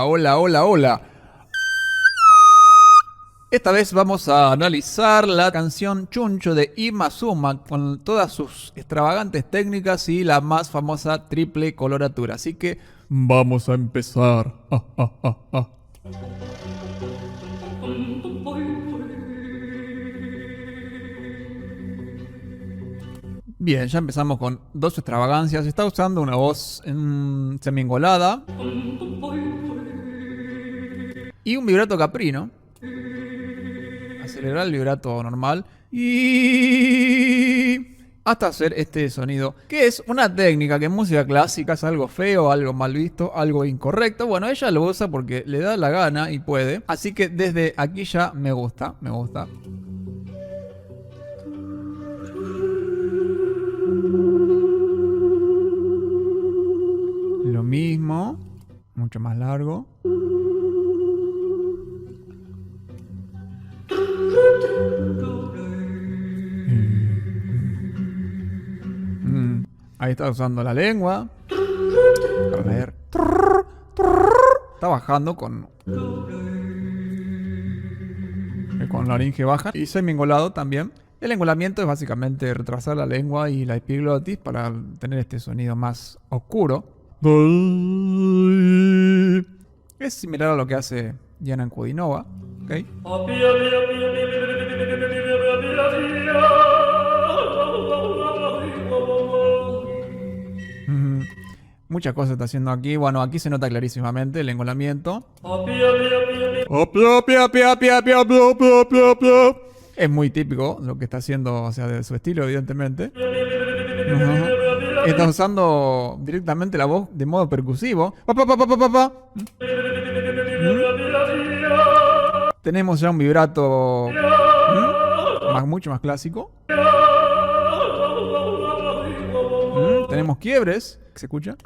Hola, hola, hola, hola. Esta vez vamos a analizar la canción Chuncho de Imazuma con todas sus extravagantes técnicas y la más famosa triple coloratura. Así que vamos a empezar. Bien, ya empezamos con dos extravagancias. Está usando una voz semi-engolada y un vibrato caprino. Acelerar el vibrato normal y hasta hacer este sonido, que es una técnica que en música clásica es algo feo, algo mal visto, algo incorrecto. Bueno, ella lo usa porque le da la gana y puede. Así que desde aquí ya me gusta, me gusta. Lo mismo, mucho más largo. Ahí está usando la lengua para leer. Está bajando con laringe baja y semi-engolado también. El engolamiento es básicamente retrasar la lengua y la epiglotis para tener este sonido más oscuro. Es similar a lo que hace Diana Ankudinova, ¿okay? Muchas cosas está haciendo aquí. Bueno, aquí se nota clarísimamente el engolamiento. Es muy típico lo que está haciendo, o sea, de su estilo, evidentemente. Está usando directamente la voz de modo percusivo. Tenemos ya un vibrato mucho más clásico. Tenemos quiebres, ¿se escucha?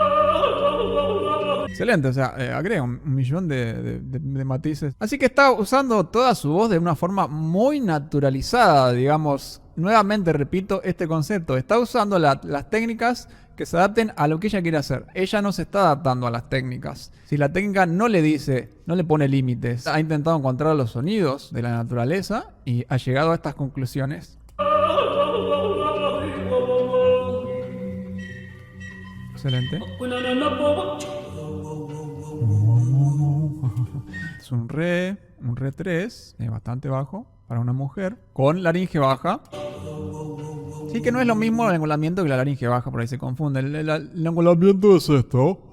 Excelente, o sea, agrega un millón de matices. Así que está usando toda su voz de una forma muy naturalizada, digamos. Nuevamente repito este concepto. Está usando las técnicas que se adapten a lo que ella quiere hacer. Ella no se está adaptando a las técnicas. Si la técnica no le dice, no le pone límites, ha intentado encontrar los sonidos de la naturaleza y ha llegado a estas conclusiones. Excelente. Es un re 3, bastante bajo para una mujer, con laringe baja. Sí que no es lo mismo el engolamiento que la laringe baja, por ahí se confunde. El engolamiento es esto,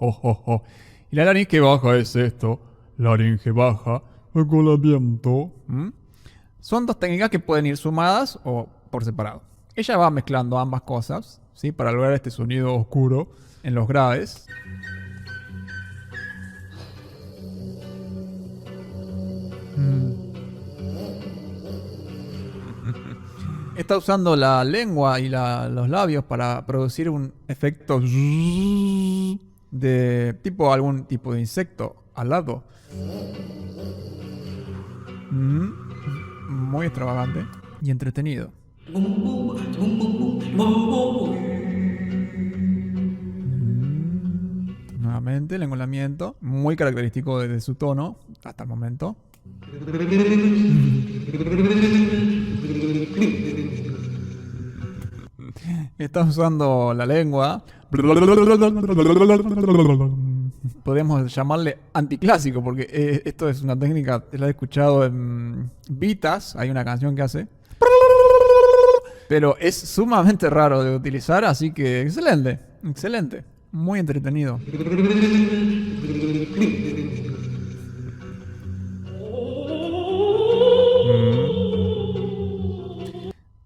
y la laringe baja es esto, laringe baja, engolamiento. Son dos técnicas que pueden ir sumadas o por separado. Ella va mezclando ambas cosas, ¿sí? Para lograr este sonido oscuro en los graves. Está usando la lengua y los labios para producir un efecto de algún tipo de insecto al lado. Muy extravagante y entretenido. Nuevamente el engolamiento, muy característico de su tono hasta el momento. Está usando la lengua. Podemos llamarle anticlásico porque esto es una técnica, la he escuchado en Vitas, hay una canción que hace. Pero es sumamente raro de utilizar, así que excelente, excelente, muy entretenido.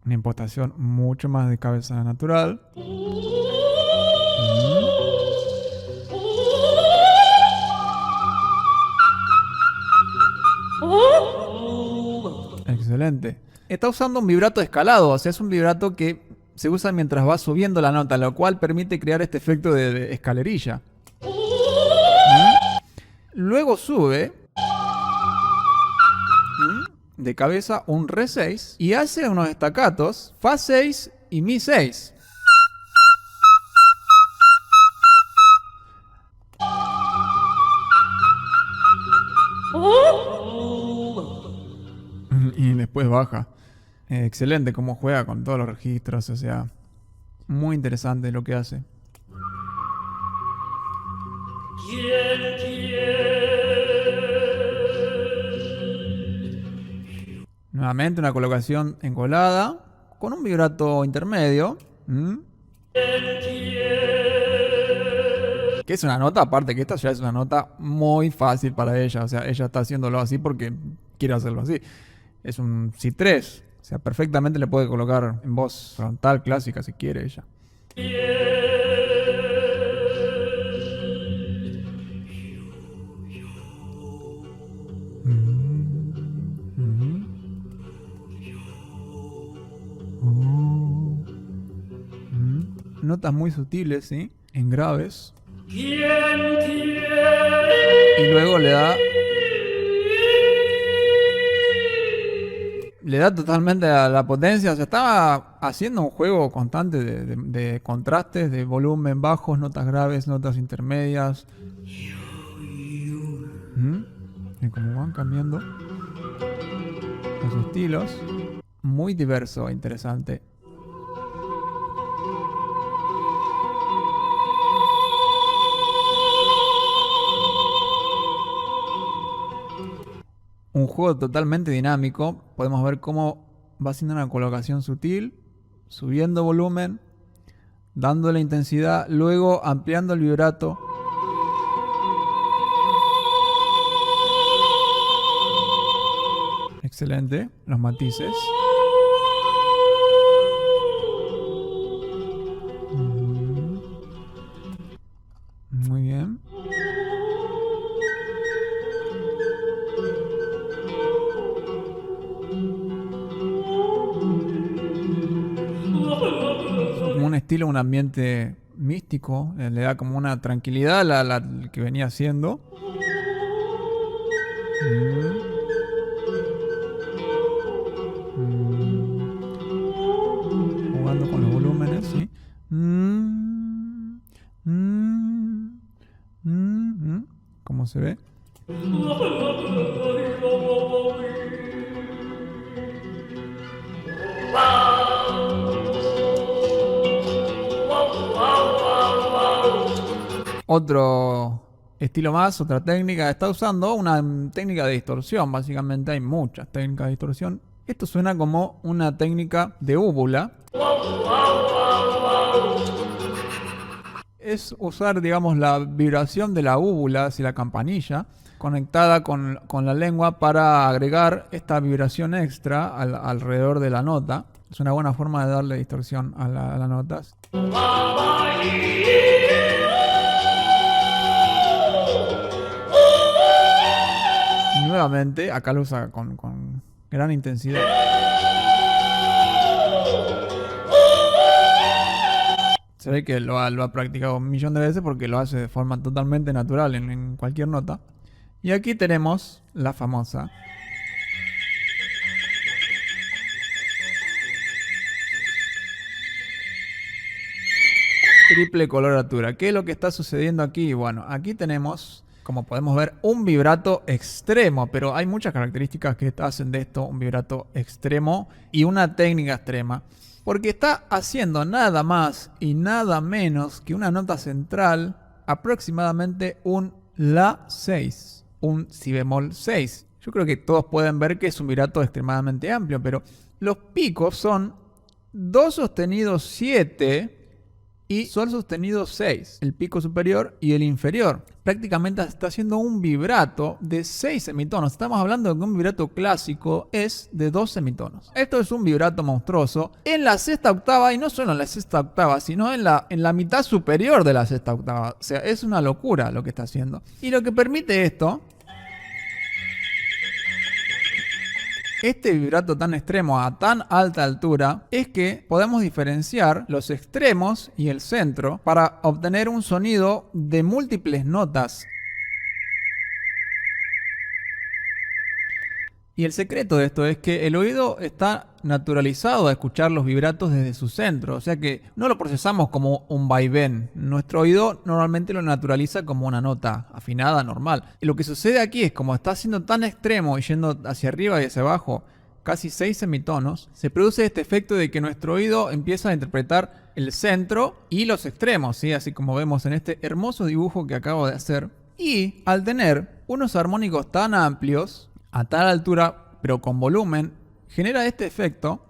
Una impostación mucho más de cabeza natural. Excelente. Está usando un vibrato escalado, o sea, es un vibrato que se usa mientras va subiendo la nota, lo cual permite crear este efecto de escalerilla. Luego sube de cabeza un re 6 y hace unos staccatos fa 6 y mi 6. es baja. Excelente cómo juega con todos los registros, o sea, muy interesante lo que hace. Nuevamente una colocación encolada con un vibrato intermedio. Que es una nota, aparte que esta ya es una nota muy fácil para ella. O sea, ella está haciéndolo así porque quiere hacerlo así. Es un Si3. O sea, perfectamente le puede colocar en voz frontal clásica si quiere ella. Notas muy sutiles, ¿sí? En graves. Y luego le da totalmente a la potencia. O sea, estaba haciendo un juego constante de contrastes, de volumen bajos, notas graves, notas intermedias. Y como van cambiando los estilos. Muy diverso e interesante. Un juego totalmente dinámico. Podemos ver cómo va haciendo una colocación sutil, subiendo volumen, dándole intensidad, luego ampliando el vibrato. Excelente, los matices. Muy bien. Como un estilo, un ambiente místico, le da como una tranquilidad a la que venía haciendo. Jugando con los volúmenes, ¿sí? ¿Cómo se ve? Otro estilo más, otra técnica. Está usando una técnica de distorsión. Básicamente hay muchas técnicas de distorsión. Esto suena como una técnica de úvula. Es usar, digamos, la vibración de la úvula hacia la campanilla conectada con la lengua para agregar esta vibración extra alrededor de la nota. Es una buena forma de darle distorsión a las notas. Y nuevamente, acá lo usa con gran intensidad. Se ve que lo ha practicado un millón de veces porque lo hace de forma totalmente natural en cualquier nota. Y aquí tenemos la famosa triple coloratura. ¿Qué es lo que está sucediendo aquí? Bueno, aquí tenemos, como podemos ver, un vibrato extremo, pero hay muchas características que hacen de esto un vibrato extremo y una técnica extrema. Porque está haciendo nada más y nada menos que una nota central, aproximadamente un La 6, un Si bemol 6. Yo creo que todos pueden ver que es un vibrato extremadamente amplio, pero los picos son Do sostenido 7 y Sol sostenido 6, el pico superior y el inferior. Prácticamente está haciendo un vibrato de 6 semitonos. Estamos hablando de que un vibrato clásico es de 2 semitonos. Esto es un vibrato monstruoso en la sexta octava, y no solo en la sexta octava, sino en la mitad superior de la sexta octava. O sea, es una locura lo que está haciendo. Y lo que permite esto, este vibrato tan extremo a tan alta altura, es que podemos diferenciar los extremos y el centro para obtener un sonido de múltiples notas. Y el secreto de esto es que el oído está naturalizado a escuchar los vibratos desde su centro, o sea que no lo procesamos como un vaivén. Nuestro oído normalmente lo naturaliza como una nota afinada normal. Y lo que sucede aquí es, como está siendo tan extremo y yendo hacia arriba y hacia abajo, casi 6 semitonos, se produce este efecto de que nuestro oído empieza a interpretar el centro y los extremos, ¿sí? Así como vemos en este hermoso dibujo que acabo de hacer. Y al tener unos armónicos tan amplios, a tal altura, pero con volumen, genera este efecto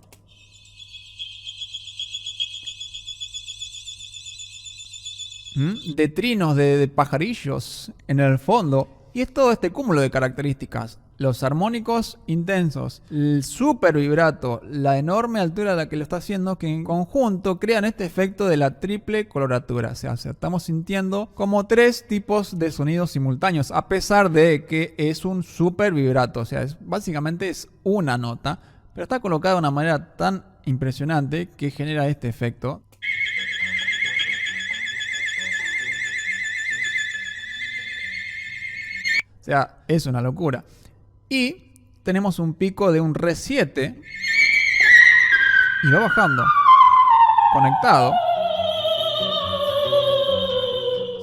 de trinos de pajarillos en el fondo. Y es todo este cúmulo de características. Los armónicos intensos, el super vibrato, la enorme altura a la que lo está haciendo, que en conjunto crean este efecto de la triple coloratura. O sea, estamos sintiendo como 3 tipos de sonidos simultáneos, a pesar de que es un super vibrato. O sea, básicamente es una nota, pero está colocada de una manera tan impresionante que genera este efecto. O sea, es una locura. Y tenemos un pico de un Re 7 y va bajando, conectado.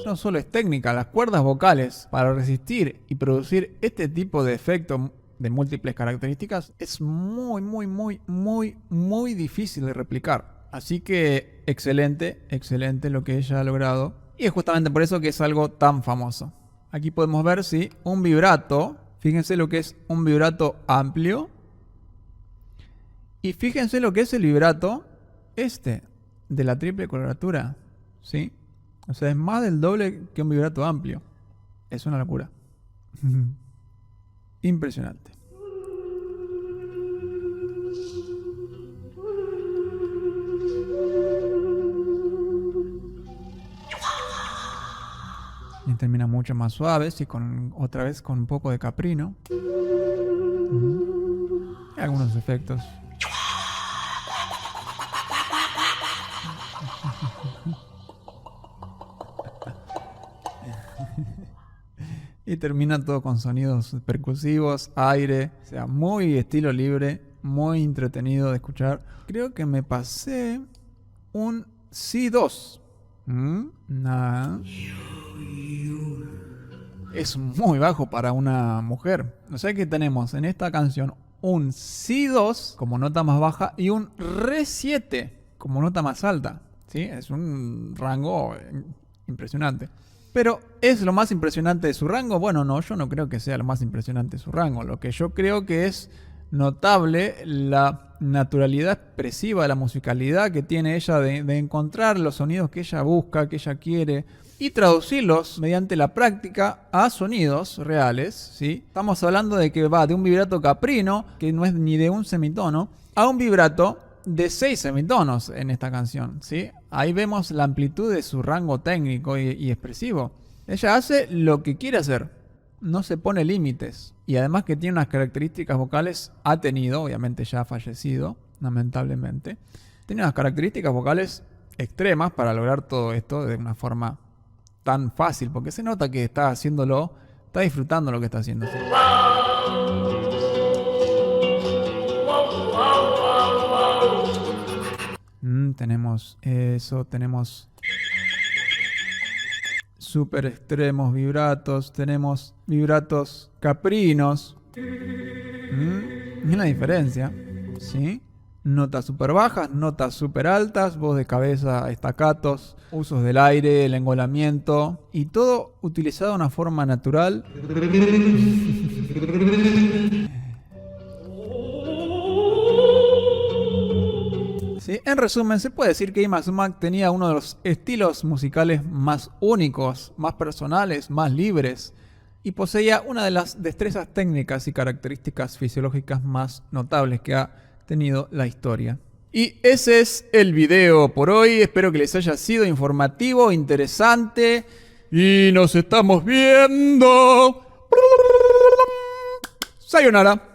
No solo es técnica, las cuerdas vocales para resistir y producir este tipo de efecto de múltiples características es muy difícil de replicar. Así que excelente lo que ella ha logrado. Y es justamente por eso que es algo tan famoso. Aquí podemos ver, sí, un vibrato. Fíjense lo que es un vibrato amplio. Y fíjense lo que es el vibrato de la triple coloratura. ¿Sí? O sea, es más del doble que un vibrato amplio. Es una locura. Impresionante. Y termina mucho más suave, y otra vez con un poco de caprino. Y algunos efectos. Y termina todo con sonidos percusivos, aire, o sea, muy estilo libre, muy entretenido de escuchar. Creo que me pasé un Si2. Nada. Es muy bajo para una mujer. O sea que tenemos en esta canción un Si2 como nota más baja y un Re 7 como nota más alta. ¿Sí? Es un rango impresionante. Pero ¿es lo más impresionante de su rango? Bueno, no, yo no creo que sea lo más impresionante de su rango. Lo que yo creo que es notable la naturalidad expresiva, la musicalidad que tiene ella de encontrar los sonidos que ella busca, que ella quiere, y traducirlos mediante la práctica a sonidos reales, ¿sí? Estamos hablando de que va de un vibrato caprino, que no es ni de un semitono, a un vibrato de 6 semitonos en esta canción, ¿sí? Ahí vemos la amplitud de su rango técnico y expresivo. Ella hace lo que quiere hacer, no se pone límites. Y además que tiene unas características vocales, ha tenido, obviamente ya ha fallecido, lamentablemente, tiene unas características vocales extremas para lograr todo esto de una forma tan fácil, porque se nota que está haciéndolo, está disfrutando lo que está haciendo. Tenemos eso, tenemos super extremos vibratos, tenemos vibratos caprinos. Es la diferencia, ¿sí? Notas super bajas, notas super altas, voz de cabeza, estacatos, usos del aire, el engolamiento y todo utilizado de una forma natural. Sí, en resumen, se puede decir que Yma Sumac tenía uno de los estilos musicales más únicos, más personales, más libres, y poseía una de las destrezas técnicas y características fisiológicas más notables que ha tenido la historia. Y ese es el video por hoy. Espero que les haya sido informativo, interesante, y nos estamos viendo. Sayonara.